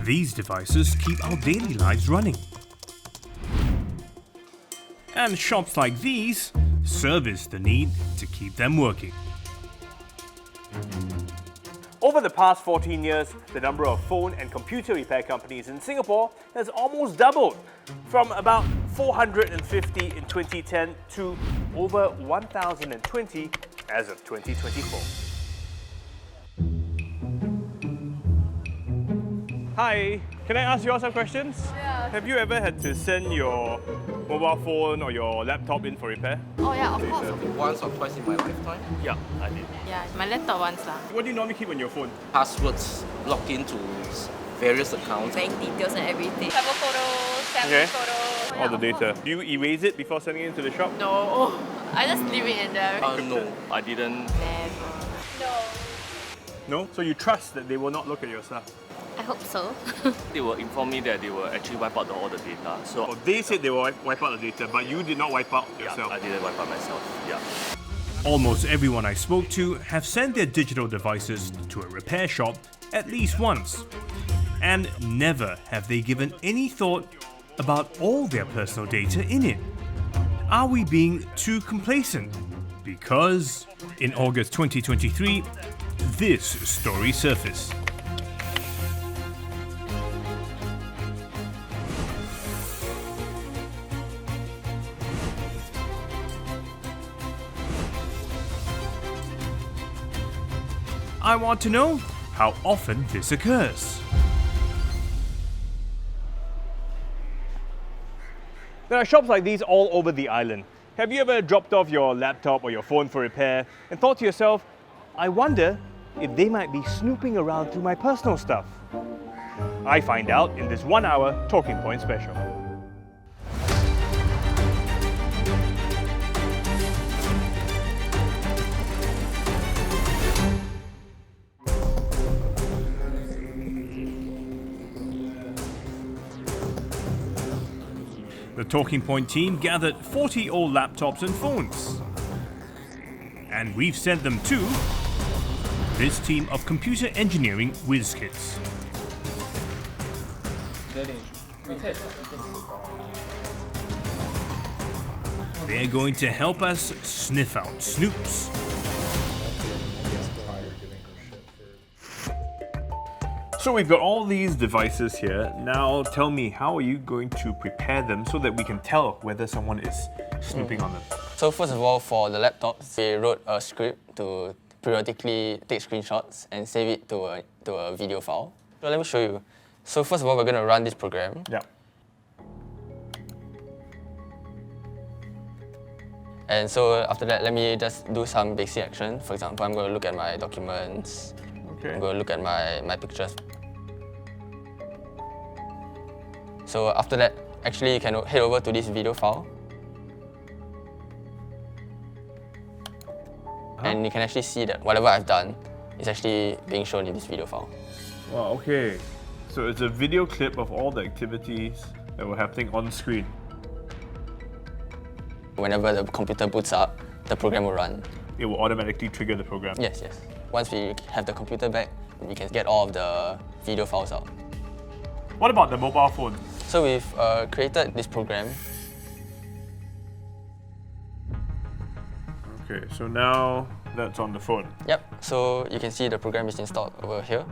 These devices keep our daily lives running. And shops like these service the need to keep them working. Over the past 14 years, the number of phone and computer repair companies in Singapore has almost doubled, from about 450 in 2010 to over 1,020 as of 2024. Hi, can I ask you all some questions? Yeah. Have you ever had to send your mobile phone or your laptop in for repair? Oh yeah, of course. Once or twice in my lifetime. Yeah, I did. Yeah, my laptop once lah. What do you normally keep on your phone? Passwords logged into various accounts. Bank details and everything. Travel photos, family Okay. photos. All the Yeah, of data. course. Do you erase it before sending it into the shop? No, I just leave it in there. No, I didn't. Never. No. No? So you trust that they will not look at your stuff? I hope so. They will inform me that they will actually wipe out all the data. So Oh, they said they will wipe out the data, but you did not wipe out yeah, yourself. I didn't wipe out myself. Yeah. Almost everyone I spoke to have sent their digital devices to a repair shop at least once. And never have they given any thought about all their personal data in it. Are we being too complacent? Because in August 2023, this story surfaced. I want to know how often this occurs. There are shops like these all over the island. Have you ever dropped off your laptop or your phone for repair and thought to yourself, I wonder if they might be snooping around through my personal stuff? I find out in this 1 hour Talking Point special. The Talking Point team gathered 40 old laptops and phones. And we've sent them to this team of computer engineering whiz kids. They're going to help us sniff out snoops. So we've got all these devices here. Now tell me, how are you going to prepare them so that we can tell whether someone is snooping on them? So first of all, for the laptops, we wrote a script to periodically take screenshots and save it to a video file. So let me show you. So first of all, we're going to run this program. Yeah. And so after that, let me just do some basic action. For example, I'm going to look at my documents. Okay. I'm going to look at my pictures. So after that, actually you can head over to this video file. And you can actually see that whatever I've done is actually being shown in this video file. Wow, okay. So it's a video clip of all the activities that were happening on screen. Whenever the computer boots up, the program will run. It will automatically trigger the program. Yes, yes. Once we have the computer back, we can get all of the video files out. What about the mobile phone? So we've created this program. Okay, so now that's on the phone. Yep, so you can see the program is installed over here.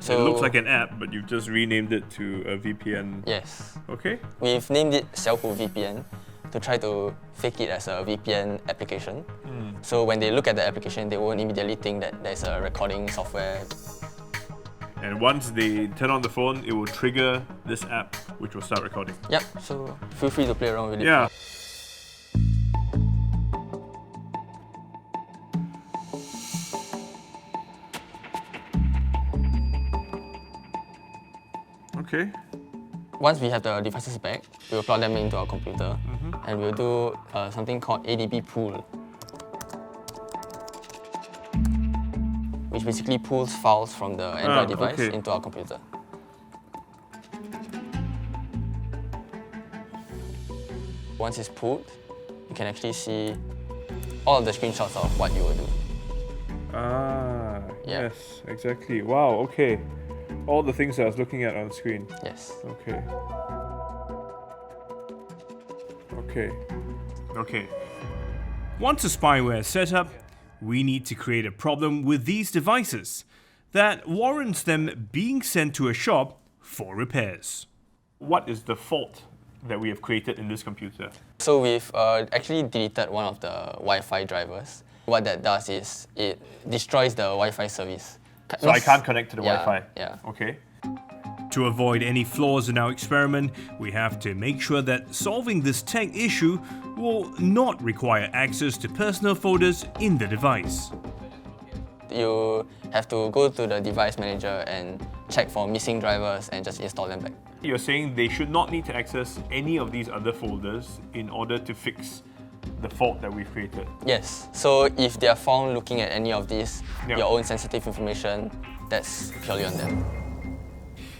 It looks like an app, but you've just renamed it to a VPN. Yes. Okay. We've named it Selfhood VPN to try to fake it as a VPN application. So when they look at the application, they won't immediately think that there's a recording software. And once they turn on the phone, it will trigger this app, which will start recording. Yep, so feel free to play around with it. Yeah. Okay. Once we have the devices back, we'll plug them into our computer and we'll do something called ADB pool, which basically pulls files from the Android device okay. into our computer. Once it's pulled, you can actually see all of the screenshots of what you will do. Ah, Yeah. yes, exactly. Wow, okay. all the things I was looking at on the screen. Yes. Okay. Okay. Okay. Once a spyware is set up, we need to create a problem with these devices that warrants them being sent to a shop for repairs. What is the fault that we have created in this computer? So we've actually deleted one of the Wi-Fi drivers. What that does is it destroys the Wi-Fi service. So I can't connect to the Yeah, Wi-Fi? yeah. Okay. To avoid any flaws in our experiment, we have to make sure that solving this tech issue will not require access to personal folders in the device. You have to go to the device manager and check for missing drivers and just install them back. You're saying they should not need to access any of these other folders in order to fix the fault that we've created? Yes. So if they are found looking at any of these, Yeah. your own sensitive information, that's purely on them.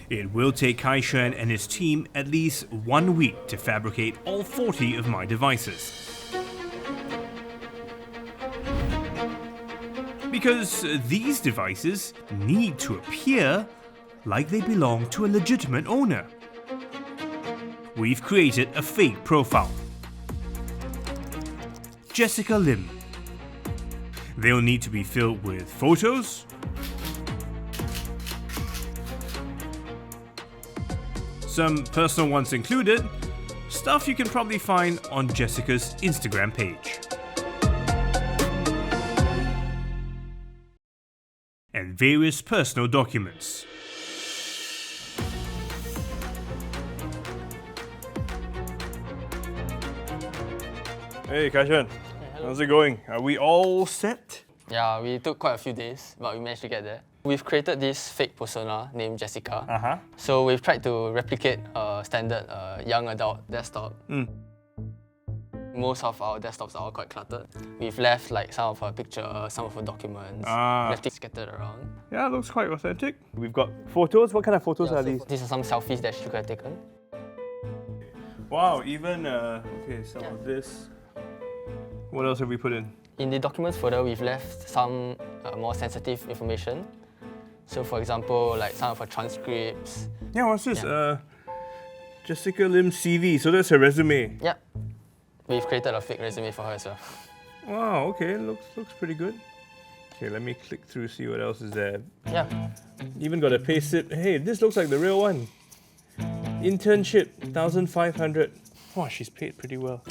It will take Kaishan and his team at least 1 week to fabricate all 40 of my devices. Because these devices need to appear like they belong to a legitimate owner. We've created a fake profile. Jessica Lim. They'll need to be filled with photos, some personal ones included, stuff you can probably find on Jessica's Instagram page. And various personal documents. Hey, Kaishan. How's it going? Are we all set? Yeah, we took quite a few days, but we managed to get there. We've created this fake persona named Jessica. Uh-huh. So we've tried to replicate a standard young adult desktop. Most of our desktops are all quite cluttered. We've left like some of her pictures, some of her documents, left it scattered around. Yeah, looks quite authentic. We've got photos. What kind of photos Yeah, are so these? These are some selfies that she could have taken. Wow, even, okay, some of this. What else have we put in? In the documents folder, we've left some more sensitive information. So for example, like some of her transcripts. Yeah, what's this? Yeah. Jessica Lim CV, so that's her resume. Yeah. We've created a fake resume for her as well. Wow, okay, looks pretty good. Okay, let me click through, see what else is there. Yeah. Even got a pay slip. Hey, this looks like the real one. Internship, 1,500. Wow, she's paid pretty well.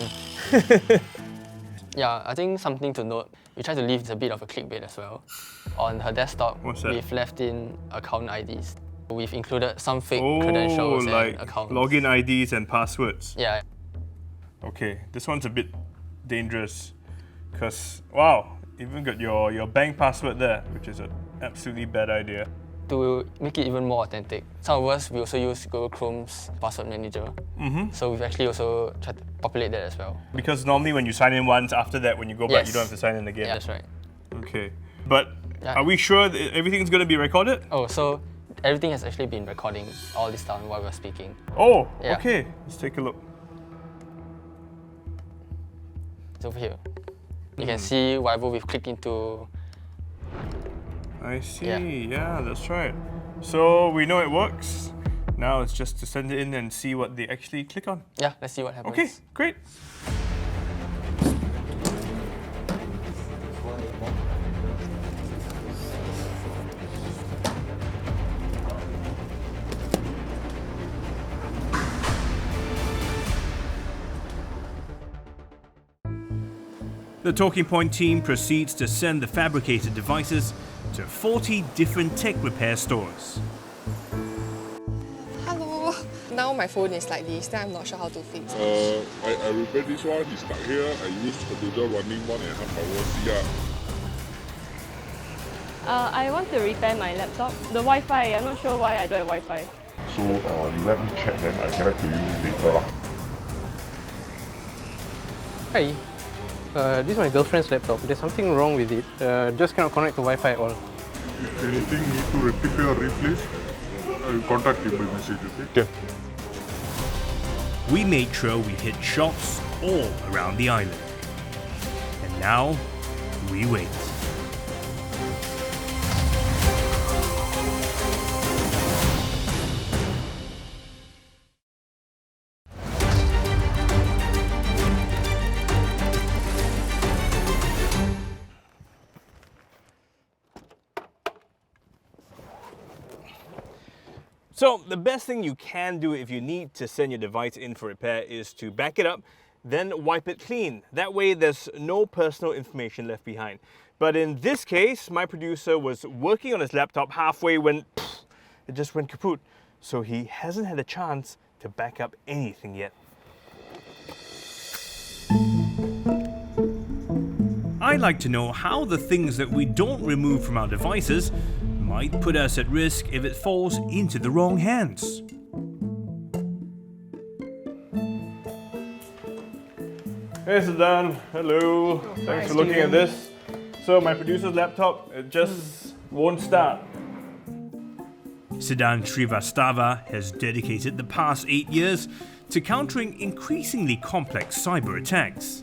Yeah, I think something to note, we try to leave a bit of a clickbait as well. On her desktop, What's that? we've left in account IDs. We've included some fake Oh, credentials like and accounts. login IDs and passwords. Yeah. Okay, this one's a bit dangerous. Because, wow, even got your bank password there, which is an absolutely bad idea. To make it even more authentic, some of us, we also use Google Chrome's password manager. So we've actually also tried to populate that as well. Because normally when you sign in once, after that, when you go back, Yes. you don't have to sign in again. Yeah, that's right. Okay. But Yeah. are we sure that everything's going to be recorded? Oh, so everything has actually been recording all this time while we're speaking. Oh, Yeah. okay. Let's take a look. It's over here. You can see whatever we've clicked into. I see. Yeah. Yeah, that's right. So we know it works. Now it's just to send it in and see what they actually click on. Yeah, let's see what happens. Okay, great. The Talking Point team proceeds to send the fabricated devices to 40 different tech repair stores. Hello. Now my phone is like this, then I'm not sure how to fix. I repair this one, it's stuck here. I use computer running 1.5 hours. Yeah. I want to repair my laptop. The Wi-Fi, I'm not sure why I don't have Wi-Fi. So you let me check, then I get back to you later. Hi. This is my girlfriend's laptop. There's something wrong with it. Just cannot connect to Wi-Fi at all. If anything need to rectify or replace, I will contact you by message, okay? Yeah. We made sure we hit shops all around the island. And now, we wait. So the best thing you can do if you need to send your device in for repair is to back it up, then wipe it clean. That way there's no personal information left behind. But in this case, my producer was working on his laptop halfway when it just went kaput. So he hasn't had a chance to back up anything yet. I'd like to know how the things that we don't remove from our devices might put us at risk if it falls into the wrong hands. Hey Sedan, hello. Thanks for looking at this. So my producer's laptop, it just won't start. Sedan Srivastava has dedicated the past 8 years to countering increasingly complex cyber attacks.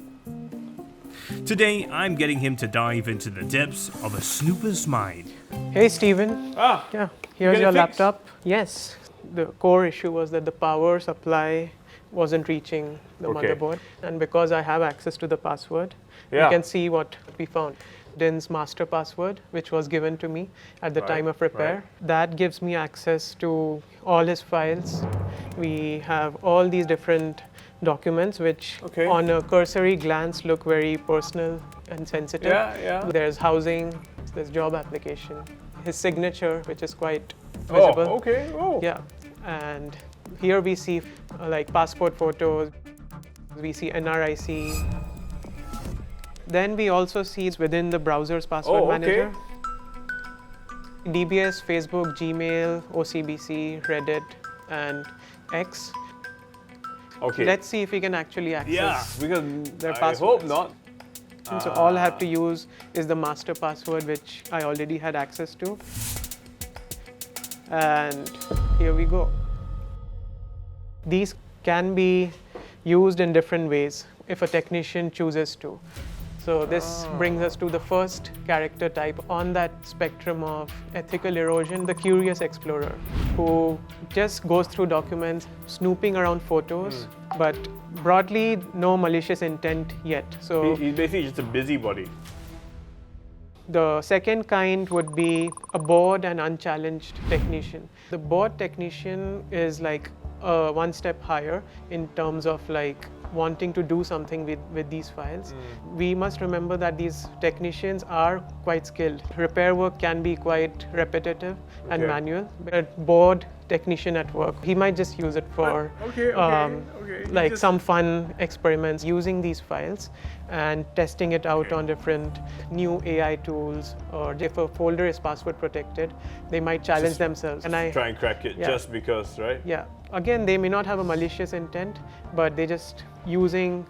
Today, I'm getting him to dive into the depths of a snooper's mind. Hey Steven. Yeah, here's your laptop. Yes, the core issue was that the power supply wasn't reaching the motherboard, and because I have access to the password, you can see what we found. Din's master password, which was given to me at the time of repair. That gives me access to all his files. We have all these different documents which on a cursory glance look very personal and sensitive. There's housing, there's job application, his signature, which is quite visible. Yeah, and here we see like passport photos, we see NRIC. Then we also see it's within the browser's password manager. DBS, Facebook, Gmail, OCBC, Reddit, and X. Let's see if we can actually access their passwords. I hope not. So all I have to use is the master password, which I already had access to. And here we go. These can be used in different ways if a technician chooses to. So this brings us to the first character type on that spectrum of ethical erosion, the curious explorer, who just goes through documents, snooping around photos, but broadly no malicious intent yet. So he's basically just a busybody. The second kind would be a bored and unchallenged technician. The bored technician is like one step higher in terms of like wanting to do something with these files. We must remember that these technicians are quite skilled. Repair work can be quite repetitive and manual. A bored technician at work, he might just use it for like some fun experiments using these files and testing it out on different new AI tools, or if a folder is password protected, they might challenge themselves. And try and crack it just because, right? Yeah. Again, they may not have a malicious intent, but they're just using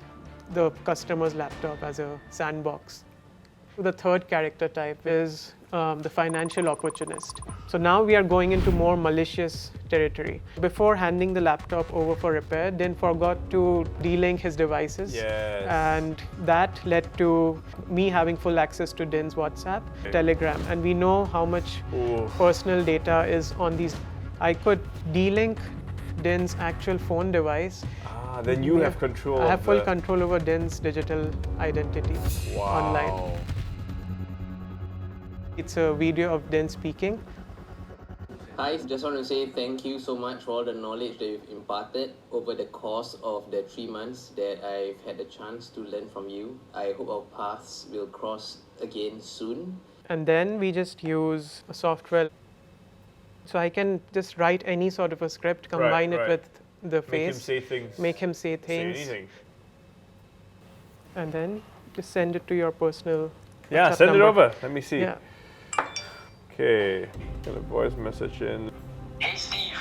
the customer's laptop as a sandbox. The third character type is the financial opportunist. So now we are going into more malicious territory. Before handing the laptop over for repair, Din forgot to delink his devices. And that led to me having full access to Din's WhatsApp, Telegram, and we know how much personal data is on these. I could delink Din's actual phone device. Then you have control. I have full control over Din's digital identity online. It's a video of Din speaking. Hi, just want to say thank you so much for all the knowledge that you've imparted over the course of the 3 months that I've had the chance to learn from you. I hope our paths will cross again soon. And then we just use a software. So I can just write any sort of a script, combine it with the face, make him say things, say anything. And then just send it to your personal WhatsApp send number. It over. Let me see. Yeah. Okay, got a voice message in. Hey Steve,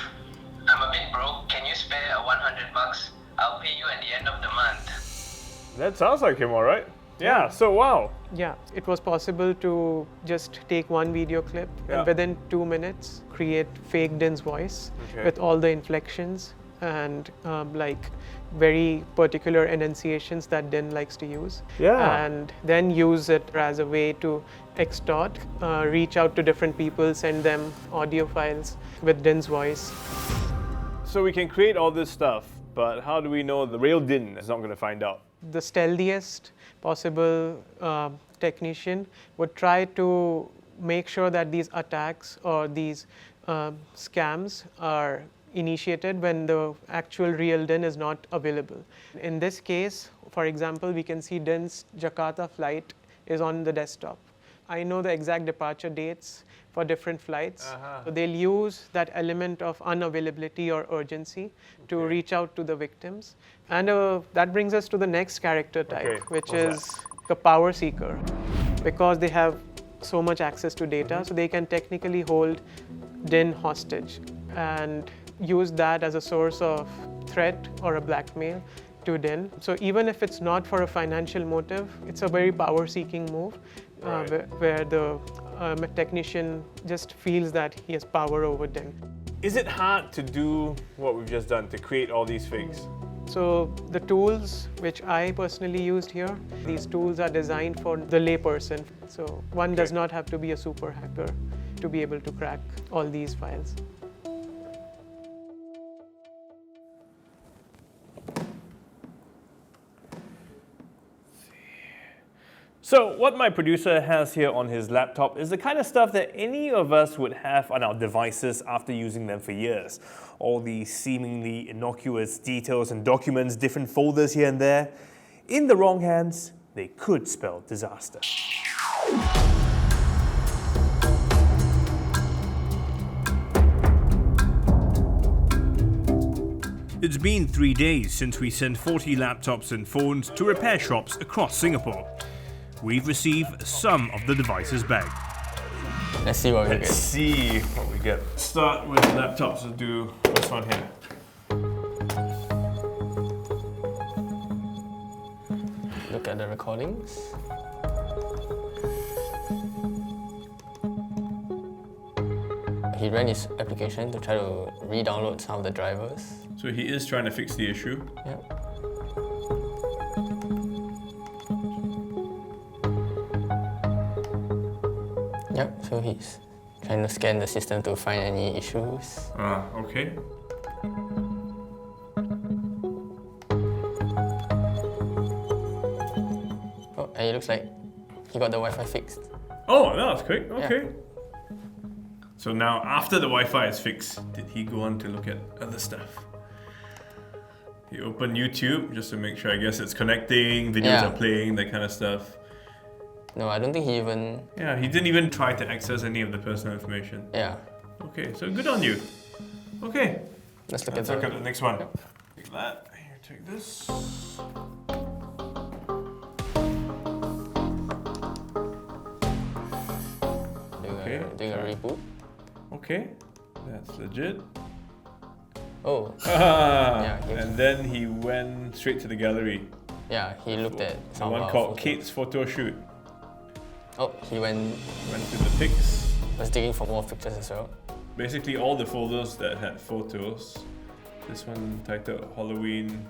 I'm a bit broke. Can you spare $100? I'll pay you at the end of the month. That sounds like him, all right. Yeah, so wow. Yeah, it was possible to just take one video clip and within 2 minutes create fake Din's voice with all the inflections and like very particular enunciations that Din likes to use. And then use it as a way to extort, reach out to different people, send them audio files with Din's voice. So we can create all this stuff, but how do we know the real Din is not going to find out? The stealthiest possible technician would try to make sure that these attacks or these scams are initiated when the actual real DIN is not available. In this case, for example, we can see DIN's Jakarta flight is on the desktop. I know the exact departure dates for different flights. So they'll use that element of unavailability or urgency to reach out to the victims. And that brings us to the next character type, which is the power seeker. Because they have so much access to data, so they can technically hold DIN hostage and use that as a source of threat or a blackmail to DIN. So even if it's not for a financial motive, it's a very power-seeking move where the technician just feels that he has power over DIN. Is it hard to do what we've just done, to create all these fakes? So the tools which I personally used here, these tools are designed for the layperson. So one does not have to be a super hacker to be able to crack all these files. So what my producer has here on his laptop is the kind of stuff that any of us would have on our devices after using them for years. All these seemingly innocuous details and documents, different folders here and there. In the wrong hands, they could spell disaster. It's been 3 days since we sent 40 laptops and phones to repair shops across Singapore. We've received some of the devices back. Let's see what we get. Let's see what we get. Start with laptops. We'll do this one here. Look at the recordings. He ran his application to try to re-download some of the drivers. So he is trying to fix the issue. Yep. Yep, so he's trying to scan the system to find any issues. Okay. Oh, and it looks like he got the Wi-Fi fixed. Oh, that was quick. Okay. Yeah. So now, after the Wi-Fi is fixed, did he go on to look at other stuff? He opened YouTube just to make sure, I guess it's connecting, videos are playing, that kind of stuff. No, I don't think he even... Yeah, he didn't even try to access any of the personal information. Yeah. Okay, so good on you. Okay. Let's look at the next one. Yep. Take that. Here, take this. Doing a reboot. Okay, that's legit. Oh. And then he went straight to the gallery. Yeah, he looked at some one called Kate's photo shoot. Oh, he went to the pics. Was digging for more pictures as well. Basically all the folders that had photos. This one titled Halloween.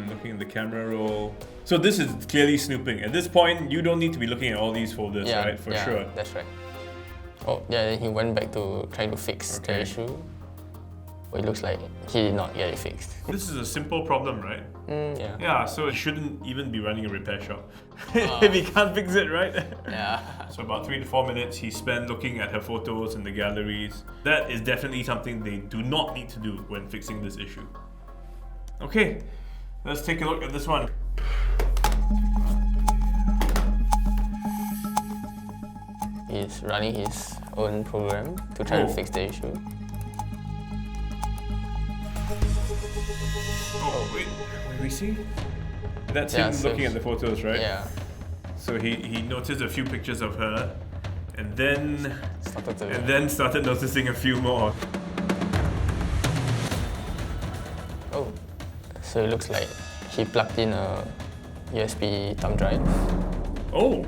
Looking at the camera roll. So this is clearly snooping. At this point, you don't need to be looking at all these folders, right? For sure. That's right. Oh, yeah, then he went back to trying to fix the issue. Well, it looks like he did not get it fixed. This is a simple problem, right? Yeah. Yeah, so it shouldn't even be running a repair shop if he can't fix it, right? Yeah. So about 3 to 4 minutes he spent looking at her photos in the galleries. That is definitely something they do not need to do when fixing this issue. Okay, let's take a look at this one. He's running his own program to try to fix the issue. Oh, wait, we see? That's him looking at the photos, right? Yeah. So he noticed a few pictures of her and then started noticing a few more. Oh, so it looks like he plugged in a USB thumb drive. Oh!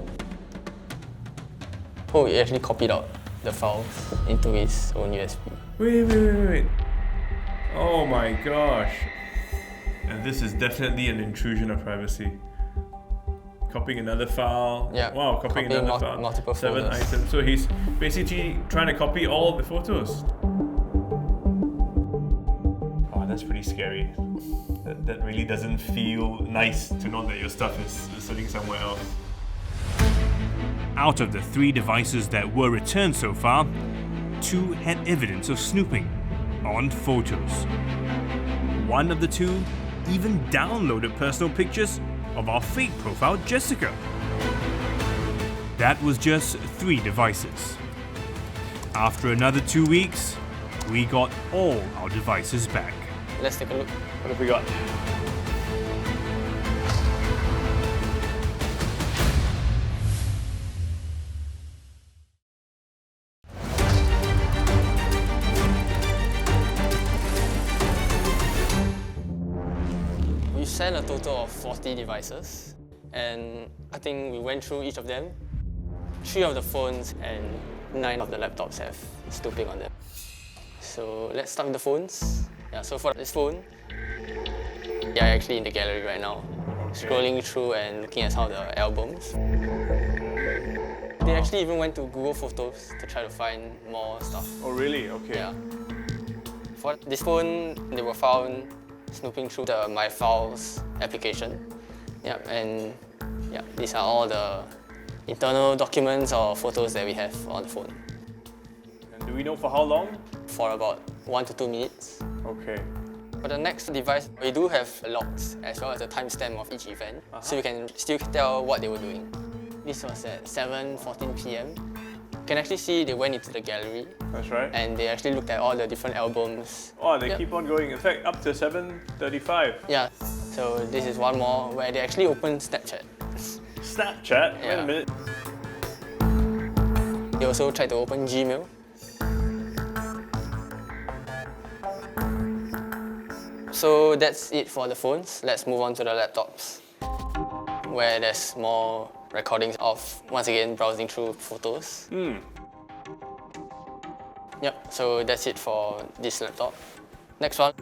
Oh, he actually copied out the files into his own USB. Wait. Oh my gosh. And this is definitely an intrusion of privacy. Copying another file. Yeah. Wow, copying another file. Multiple 7 folders. items. So he's basically trying to copy all the photos. Wow, that's pretty scary. That really doesn't feel nice to know that your stuff is sitting somewhere else. Out of the 3 devices that were returned so far, 2 had evidence of snooping on photos. One of the 2 even downloaded personal pictures of our fake profile Jessica. That was just 3 devices. After another 2 weeks, we got all our devices back. Let's take a look. What have we got? We sent a total of 40 devices, and I think we went through each of them. 3 of the phones and 9 of the laptops have snooping on them. So let's start with the phones. Yeah, so for this phone, they are actually in the gallery right now, scrolling through and looking at some of the albums. They actually even went to Google Photos to try to find more stuff. Oh really? Okay. Yeah. For this phone, they were found snooping through the My Files application. Yeah, and yeah, these are all the internal documents or photos that we have on the phone. And do we know for how long? For about 1 to 2 minutes. Okay. For the next device, we do have logs as well as the timestamp of each event, so we can still tell what they were doing. This was at 7:14 p.m. You can actually see they went into the gallery. That's right. And they actually looked at all the different albums. Oh, they keep on going. In fact, up to 7:35. Yeah. So this is one more where they actually opened Snapchat. Snapchat? Yeah. Wait a minute. They also tried to open Gmail. So that's it for the phones. Let's move on to the laptops, where there's more recordings of, once again, browsing through photos. Yep, so that's it for this laptop. Next one.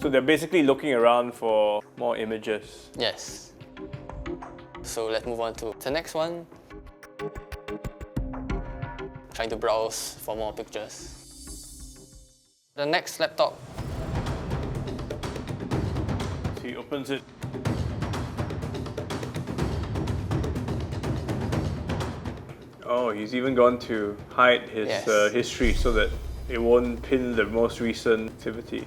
So they're basically looking around for more images. Yes. So let's move on to the next one. Trying to browse for more pictures. The next laptop. So he opens it. Oh, he's even gone to hide his history so that it won't pin the most recent activity.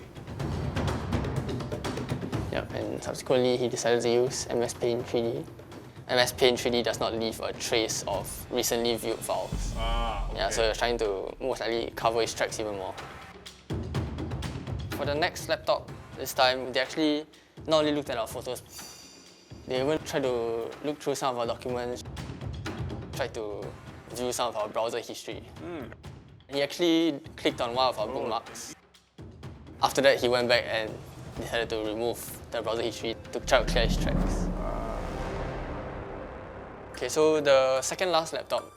Yep, and subsequently he decided to use MS Paint 3D. MS Paint 3D does not leave a trace of recently viewed files. Okay. Yeah, so you're trying to most likely cover his tracks even more. For the next laptop, this time they actually not only looked at our photos, they even tried to look through some of our documents, tried to view some of our browser history. He actually clicked on one of our bookmarks. After that, he went back and decided to remove the browser history to try to clear his tracks. Okay, so the second last laptop.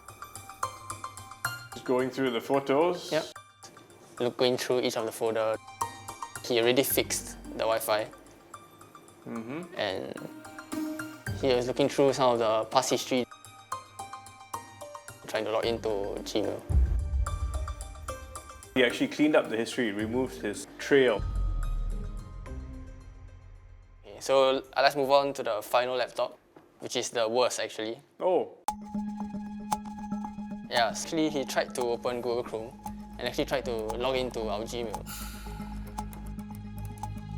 Just going through the photos. Yep. Going through each of the folders. He already fixed the Wi-Fi. And he was looking through some of the past history, trying to log into Gmail. He actually cleaned up the history, removed his trail. Okay, so let's move on to the final laptop, which is the worst actually. Oh. Yeah, actually he tried to open Google Chrome and actually tried to log into our Gmail.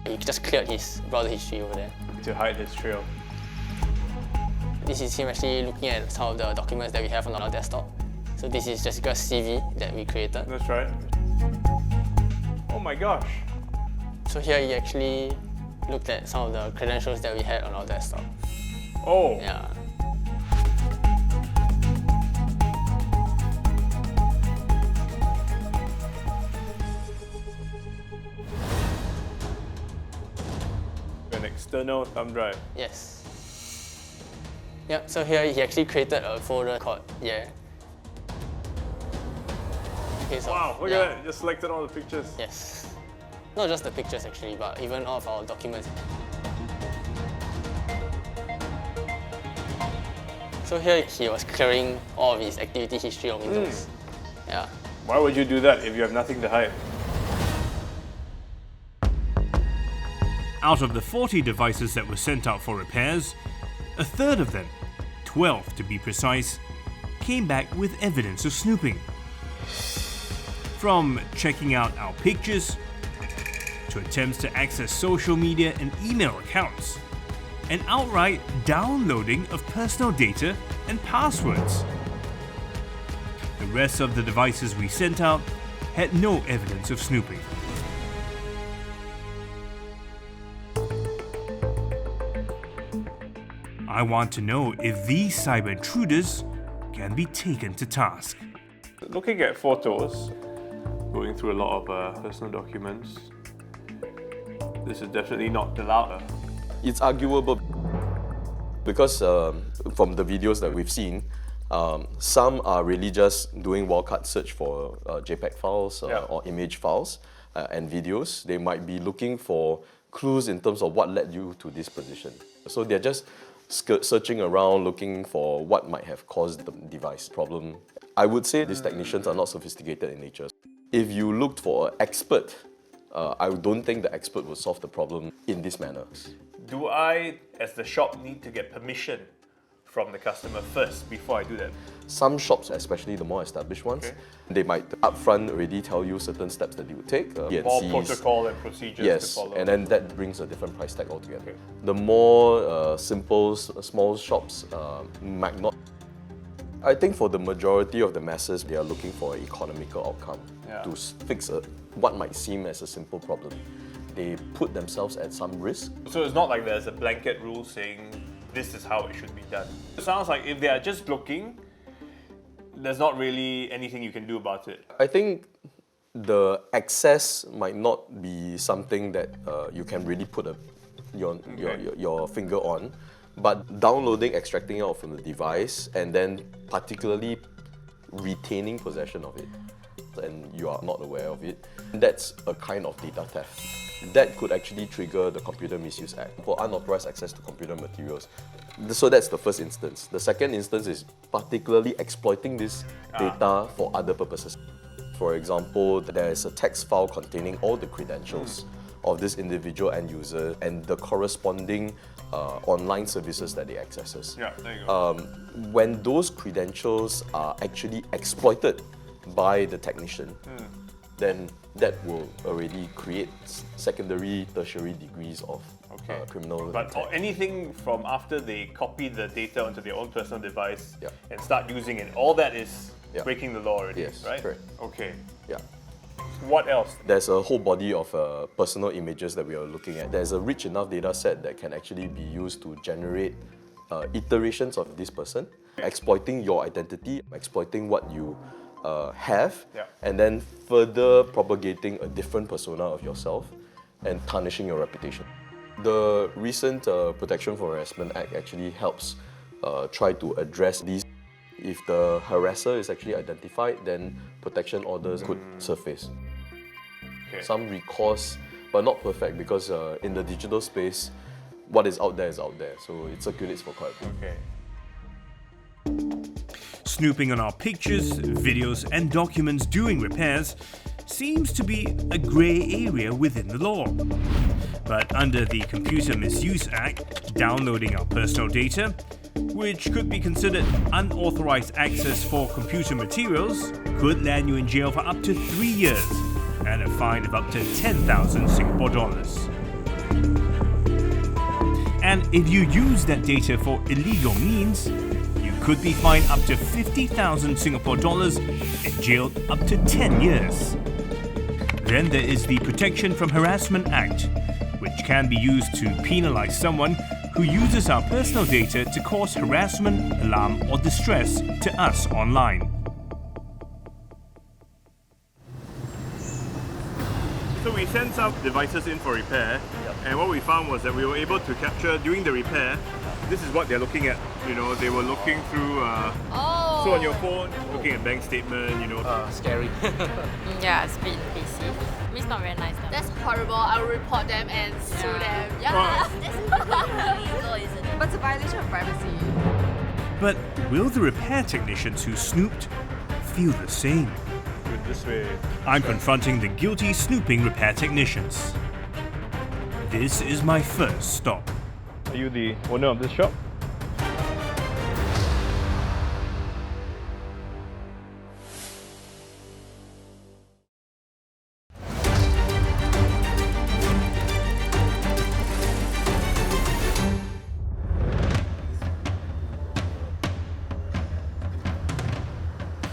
He just cleared his browser history over there. To hide his trail. This is him actually looking at some of the documents that we have on our desktop. So this is Jessica's CV that we created. That's right. Oh my gosh. So here he actually looked at some of the credentials that we had on our desktop. Oh. Yeah. An external thumb drive. Yes. Yeah, so here he actually created a folder called Yeah. Okay, so, Wow, look at that, just selected all the pictures. Yes. Not just the pictures actually, but even all of our documents. So here he was clearing all of his activity history on Windows. Yeah. Why would you do that if you have nothing to hide? Out of the 40 devices that were sent out for repairs, a third of them 12 to be precise, came back with evidence of snooping. From checking out our pictures, to attempts to access social media and email accounts, and outright downloading of personal data and passwords. The rest of the devices we sent out had no evidence of snooping. I want to know if these cyber intruders can be taken to task. Looking at photos, going through a lot of personal documents, this is definitely not the latter. It's arguable because from the videos that we've seen, some are really just doing wildcard search for JPEG files or image files and videos. They might be looking for clues in terms of what led you to this position. So they're just searching around looking for what might have caused the device problem. I would say these technicians are not sophisticated in nature. If you looked for an expert, I don't think the expert will solve the problem in this manner. Do I, as the shop, need to get permission from the customer first before I do that? Some shops, especially the more established ones, they might upfront already tell you certain steps that you would take. More protocol and procedures to follow. And then that brings a different price tag altogether. The more simple, small shops might not. I think for the majority of the masses, they are looking for an economical outcome to fix what might seem as a simple problem. They put themselves at some risk. So it's not like there's a blanket rule saying this is how it should be done. It sounds like if they are just looking, there's not really anything you can do about it. I think the access might not be something that you can really put your finger on, but downloading, extracting it out from the device, and then particularly retaining possession of it, and you are not aware of it, that's a kind of data theft. That could actually trigger the Computer Misuse Act for unauthorized access to computer materials. So that's the first instance. The second instance is particularly exploiting this data for other purposes. For example, there is a text file containing all the credentials of this individual end user and the corresponding online services that they accesses. Yeah, there you go. When those credentials are actually exploited by the technician, then that will already create secondary, tertiary degrees of criminal But intent. anything from after they copy the data onto their own personal device and start using it, all that is breaking the law already, right? Correct. Okay. Yeah. What else? There's a whole body of personal images that we are looking at. There's a rich enough data set that can actually be used to generate iterations of this person, exploiting your identity, exploiting what you have, and then further propagating a different persona of yourself and tarnishing your reputation. The recent Protection from Harassment Act actually helps try to address these. If the harasser is actually identified, then protection orders could surface. Some recourse, but not perfect, because in the digital space, what is out there, so it circulates for quite a bit. Snooping on our pictures, videos, and documents during repairs seems to be a grey area within the law. But under the Computer Misuse Act, downloading our personal data, which could be considered unauthorized access for computer materials, could land you in jail for up to 3 years and a fine of up to 10,000 Singapore dollars. And if you use that data for illegal means, you could be fined up to 50,000 Singapore dollars and jailed up to 10 years. Then there is the Protection from Harassment Act, which can be used to penalize someone who uses our personal data to cause harassment, alarm, or distress to us online. So we sent some devices in for repair, and what we found was that we were able to capture during the repair. This is what they're looking at. You know, they were looking through. So on your phone, looking at bank statement. You know. Scary. Yeah, it's a bit invasive. I mean, it's not very nice. That's horrible. I'll report them and sue them. Yeah, that's illegal, isn't it? But it's a violation of privacy. But will the repair technicians who snooped feel the same? This way. I'm confronting the guilty snooping repair technicians. This is my first stop. Are you the owner of this shop?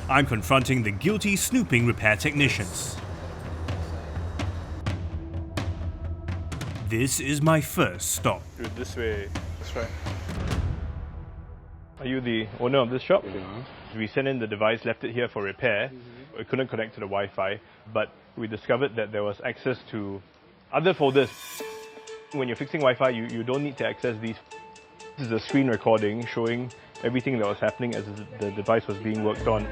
I'm confronting the guilty snooping repair technicians. This is my first stop. This way. That's right. Are you the owner of this shop? We sent in the device, left it here for repair. It couldn't connect to the Wi-Fi, but we discovered that there was access to other folders. When you're fixing Wi-Fi, you don't need to access these. This is a screen recording showing everything that was happening as the device was being worked on.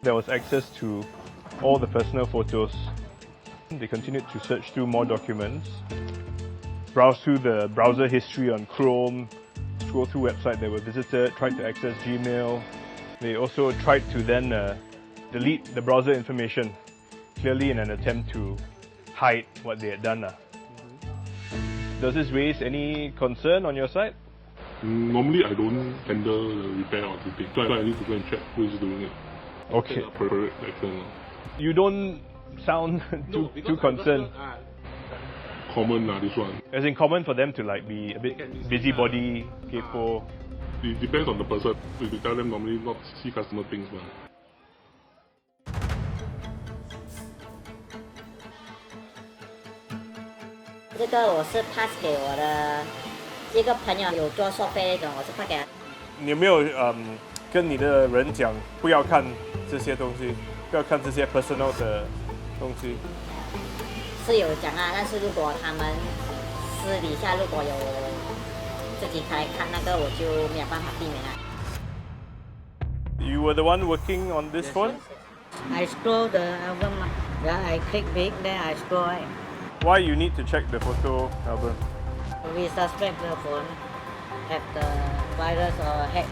There was access to all the personal photos. They continued to search through more documents, browse through the browser history on Chrome, scroll through websites that were visited, tried to access Gmail. They also tried to then delete the browser information, clearly in an attempt to hide what they had done. Does this raise any concern on your side? Normally I don't handle the repair or anything, so I need to go and check who is doing it. Okay. Appropriate action. You don't sound too concerned. Common this one. As in common for them to like be a bit busybody, kaypoh. It depends on the person. We tell them normally not see customer things. This我是 pass 给我的一个朋友，有做收费那种，我是发给他。你有没有跟你的人讲不要看这些东西，不要看这些 personal 的东西？是有讲啊，但是如果他们私底下如果有自己开看那个，我就没有办法避免了。You were the one working on this phone? I scroll the album, yeah, I click big, then I scroll. Why you need to check the photo album? We suspect the phone have the virus or hack.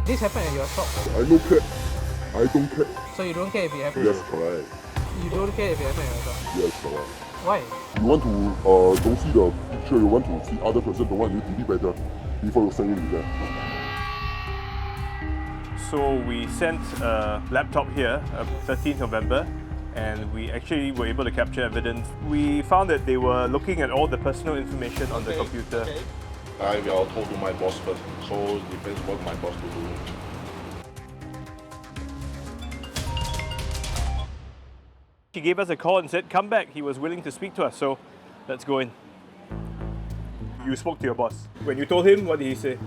This happened at your shop. I don't care. I don't care. So you don't care if it happens? Yes, correct. You don't care if it happens at your shop? Yes, correct. Why? You want to don't see the picture, you want to see other person, the one you delete better before you send it there. So we sent a laptop here, 13th November, and we actually were able to capture evidence. We found that they were looking at all the personal information on the computer. I will talk to my boss first, so it depends what my boss will do. He gave us a call and said, come back. He was willing to speak to us, so let's go in. You spoke to your boss. When you told him, what did he say?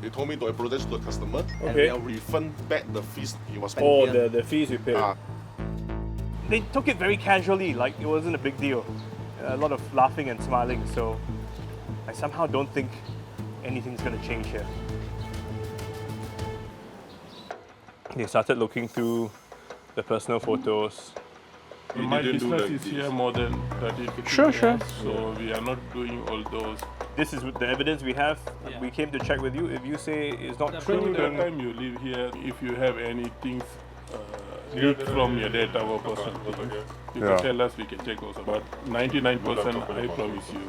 He told me to apologize to the customer and Okay. they'll refund back the fees he was paying. Oh, the fees you paid. Ah. They took it very casually, like it wasn't a big deal. A lot of laughing and smiling, so I somehow don't think anything's going to change here. They started looking through the personal photos. My business is here more than 30 Sure. years, so we are not doing all those. This is the evidence we have. We came to check with you. If you say it's not true, The then time you live here, if you have anything leaked from your data or personal things, you Yeah. can tell us, we can check also. But 99%, I promise you,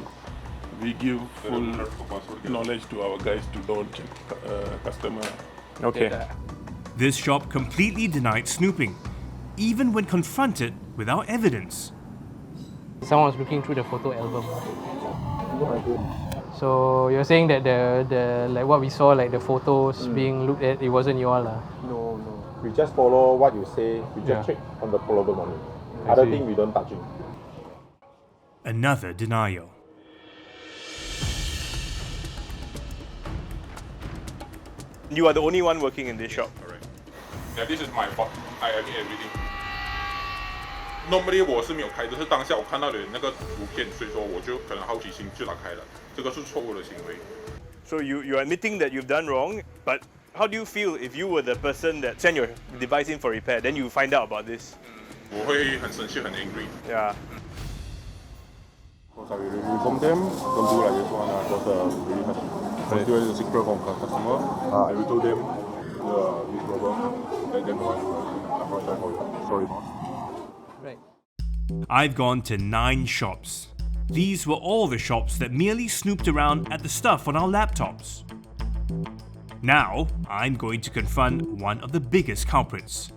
we give full knowledge to our guys to don't check customer data. This shop completely denied snooping, even when confronted without evidence. Someone was looking through the photo album. So you're saying that the like what we saw, like the photos being looked at, it wasn't you all lah? No. We just follow what you say. We just check on the problem only. Other thing we don't touch it. Another denial. You are the only one working in this shop. Correct. Yeah, this is my fault. I admit everything. Normally 我是没有开，只是当下我看到的那个图片，所以说我就可能好奇心就打开了，这个是错误的行为。 So you're admitting that you've done wrong, but how do you feel if you were the person that sent your device in for repair, then you find out about this? 我会很生气，很 angry. Yeah. Because I will inform them, don't do like this one, because really touchy. Still is a secret from customer. I will tell them this problem, let them know I apologize for you. Sorry, boss. Right. I've gone to 9 shops. These were all the shops that merely snooped around at the stuff on our laptops. Now, I'm going to confront one of the biggest culprits.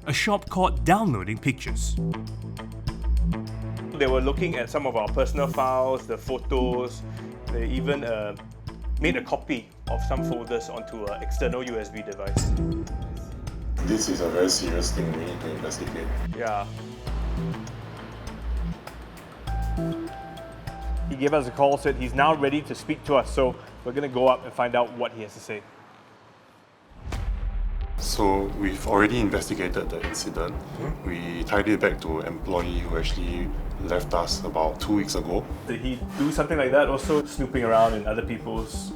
A shop caught downloading pictures. They were looking at some of our personal files, the photos. They even made a copy of some folders onto an external USB device. This is a very serious thing we need to investigate. Yeah. He gave us a call, said he's now ready to speak to us, so we're going to go up and find out what he has to say. So we've already investigated the incident. We tied it back to an employee who actually left us about 2 weeks ago. Did he do something like that, also snooping around in other people's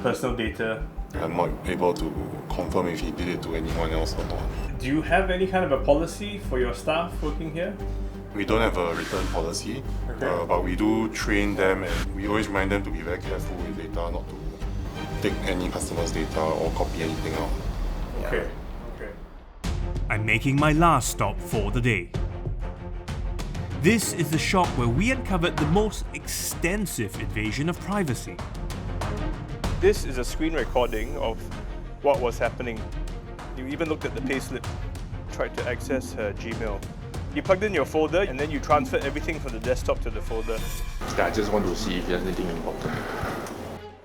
personal data? I'm not able to confirm if he did it to anyone else or not. Do you have any kind of a policy for your staff working here? We don't have a written policy, but we do train them and we always remind them to be very careful with data, not to take any customer's data or copy anything out. Okay. I'm making my last stop for the day. This is the shop where we uncovered the most extensive invasion of privacy. This is a screen recording of what was happening. You even looked at the payslip, tried to access her Gmail. You plugged in your folder and then you transferred everything from the desktop to the folder. I just want to see if there's anything important.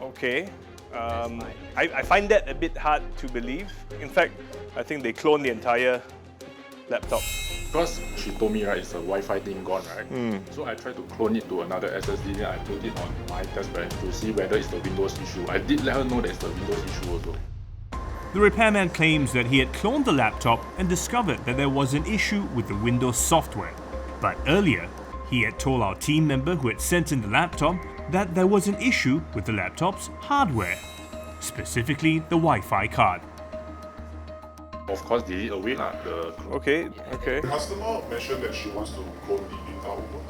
Okay. I find that a bit hard to believe. In fact, I think they cloned the entire laptop. Because she told me, right, it's a Wi-Fi thing gone, right? So I tried to clone it to another SSD, then I put it on my test bed to see whether it's the Windows issue. I did let her know that it's the Windows issue also. The repairman claims that he had cloned the laptop and discovered that there was an issue with the Windows software. But earlier, he had told our team member who had sent in the laptop that there was an issue with the laptop's hardware, specifically the Wi-Fi card. Of course, they did away the Okay. The customer mentioned that she wants to clone the data over.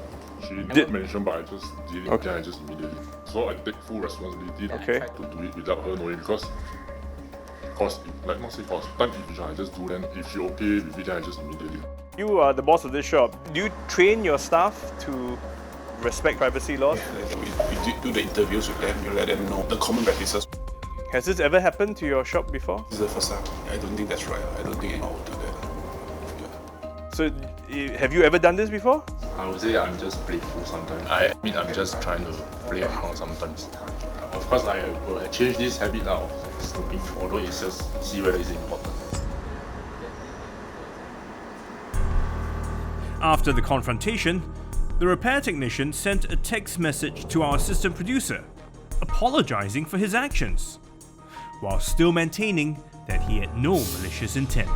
She did mention, but I just did it I just immediately. So I take full responsibility to do it without her knowing because like not say cost, time efficient, I just do then if she okay with it, then I just immediately. You are the boss of this shop. Do you train your staff to respect privacy laws? We do the interviews with them, you let them know the common practices. Has this ever happened to your shop before? This is the first time. I don't think that's right. I don't think anyone would do that. So, have you ever done this before? I would say I'm just playful sometimes. I mean, I'm just trying to play around sometimes. Of course, I will change this habit now of snooping, although it's just see whether it's important. After the confrontation, the repair technician sent a text message to our assistant producer, apologizing for his actions, while still maintaining that he had no malicious intent.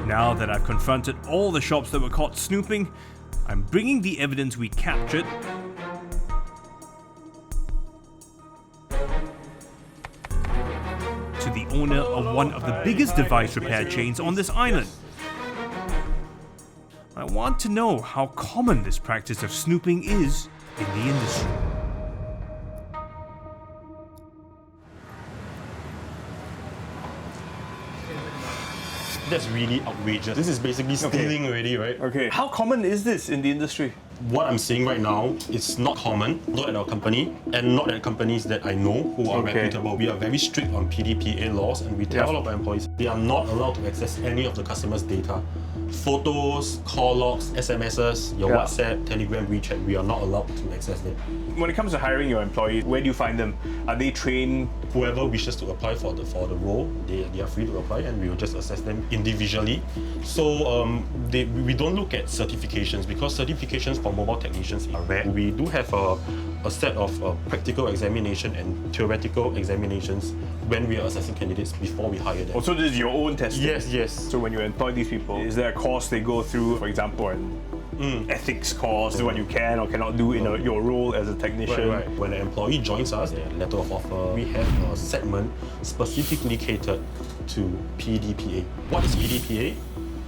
Now that I've confronted all the shops that were caught snooping, I'm bringing the evidence we captured to the owner of one of the biggest device repair chains on this island. I want to know how common this practice of snooping is in the industry. That's really outrageous. This is basically stealing already, right? Okay. How common is this in the industry? What I'm saying right now is not common, not at our company, and not at companies that I know who are reputable. We are very strict on PDPA laws, and we tell all of our employees they are not allowed to access any of the customer's data. Photos, call logs, SMSs, your WhatsApp, Telegram, WeChat, we are not allowed to access them. When it comes to hiring your employees, where do you find them? Are they trained? Whoever wishes to apply for the role, they are free to apply, and we will just assess them individually. So we don't look at certifications because certifications for mobile technicians are rare. We do have a set of practical examination and theoretical examinations when we are assessing candidates before we hire them. Also, this is your own testing? Yes. So when you employ these people, is there a course they go through, for example, an ethics course, this is what you can or cannot do in your role as a technician? Right. When an employee joins us, their letter of offer, we have a segment specifically catered to PDPA. What is PDPA?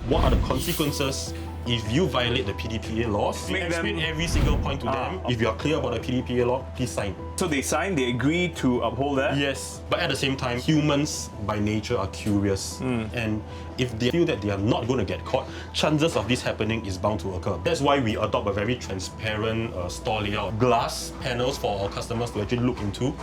What are the consequences if you violate the PDPA laws? We explain every single point to them. If you are clear about the PDPA law, please sign. So they sign, they agree to uphold that? Yes, but at the same time, humans by nature are curious. And if they feel that they are not going to get caught, chances of this happening is bound to occur. That's why we adopt a very transparent store layout. Glass panels for our customers to actually look into.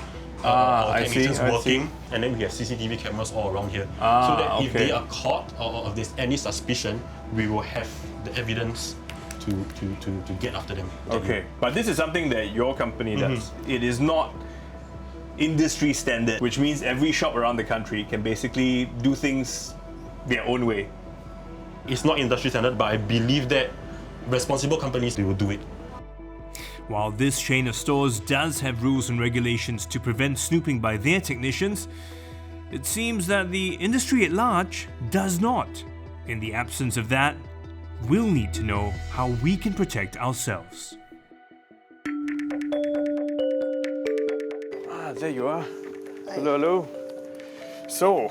Our technicians working, and then we have CCTV cameras all around here. So that if they are caught or if there's any suspicion, we will have the evidence to get after them. Okay, but this is something that your company does. It is not industry standard, which means every shop around the country can basically do things their own way. It's not industry standard, but I believe that responsible companies, they will do it. While this chain of stores does have rules and regulations to prevent snooping by their technicians, it seems that the industry at large does not. In the absence of that, we'll need to know how we can protect ourselves. There you are. Hello, hello. So,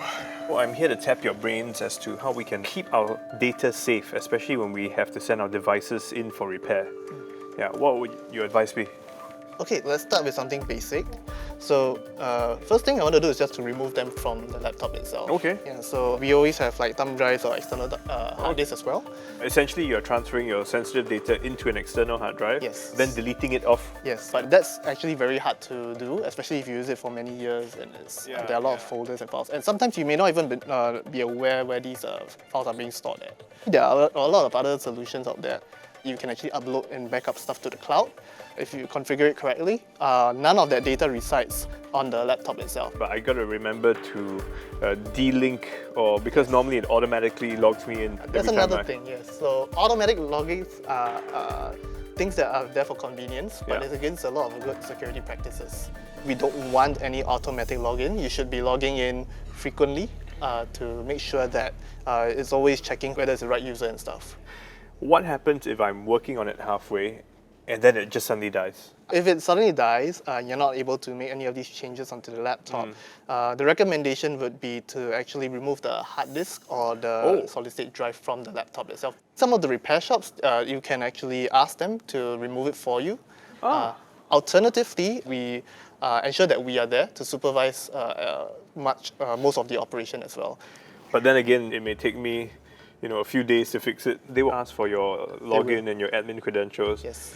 I'm here to tap your brains as to how we can keep our data safe, especially when we have to send our devices in for repair. Yeah, what would your advice be? Okay, let's start with something basic. So, first thing I want to do is just to remove them from the laptop itself. Okay. Yeah, so we always have like thumb drives or external hard disks as well. Essentially, you're transferring your sensitive data into an external hard drive, then deleting it off. Yes, but that's actually very hard to do, especially if you use it for many years and there are a lot of folders and files. And sometimes you may not even be aware where these files are being stored at. There are a lot of other solutions out there. You can actually upload and backup stuff to the cloud. If you configure it correctly, none of that data resides on the laptop itself. But I gotta remember to de-link, or because normally it automatically logs me in. That's another thing, yes. So automatic logins are things that are there for convenience, but it's against a lot of good security practices. We don't want any automatic login. You should be logging in frequently to make sure that it's always checking whether it's the right user and stuff. What happens if I'm working on it halfway and then it just suddenly dies? If it suddenly dies, you're not able to make any of these changes onto the laptop. The recommendation would be to actually remove the hard disk or the solid-state drive from the laptop itself. Some of the repair shops, you can actually ask them to remove it for you. Alternatively, we ensure that we are there to supervise most of the operation as well. But then again, it may take me a few days to fix it. They will ask for your login and your admin credentials. Yes.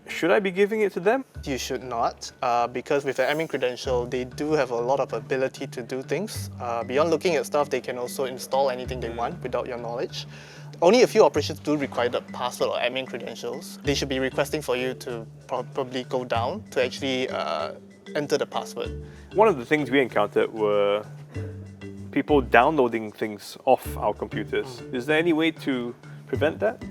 Should I be giving it to them? You should not, because with an admin credential, they do have a lot of ability to do things. Beyond looking at stuff, they can also install anything they want without your knowledge. Only a few operations do require the password or admin credentials. They should be requesting for you to probably go down to actually enter the password. One of the things we encountered were people downloading things off our computers. Is there any way to prevent that?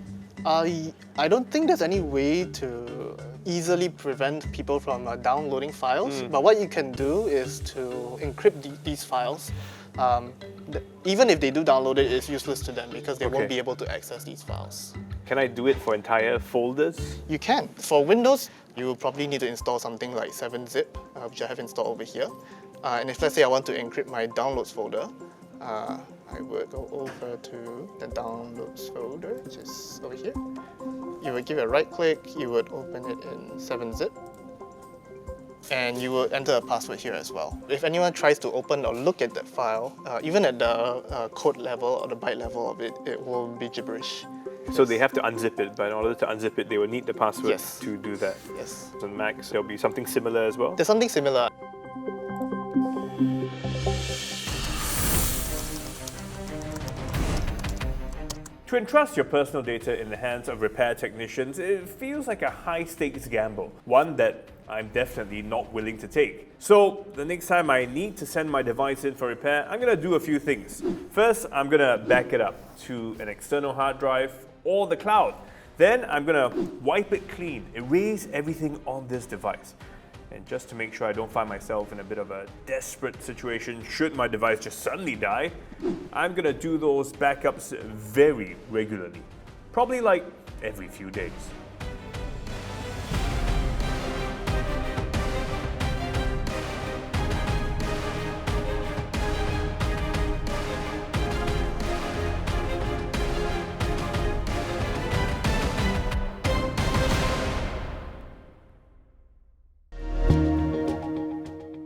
I don't think there's any way to easily prevent people from downloading files, but what you can do is to encrypt these files. Even if they do download it, it's useless to them because they won't be able to access these files. Can I do it for entire folders? You can. For Windows, you will probably need to install something like 7-zip, which I have installed over here. And if let's say I want to encrypt my downloads folder, I would go over to the downloads folder, which is over here. You would give it a right click, you would open it in 7-zip, and you would enter a password here as well. If anyone tries to open or look at that file, even at the code level or the byte level of it, it will be gibberish. So they have to unzip it, but in order to unzip it, they will need the password to do that. Yes. On Macs, there'll be something similar as well? There's something similar. To entrust your personal data in the hands of repair technicians, it feels like a high-stakes gamble, one that I'm definitely not willing to take. So, the next time I need to send my device in for repair, I'm going to do a few things. First, I'm going to back it up to an external hard drive or the cloud. Then, I'm going to wipe it clean, erase everything on this device. And just to make sure I don't find myself in a bit of a desperate situation should my device just suddenly die, I'm gonna do those backups very regularly. Probably like every few days.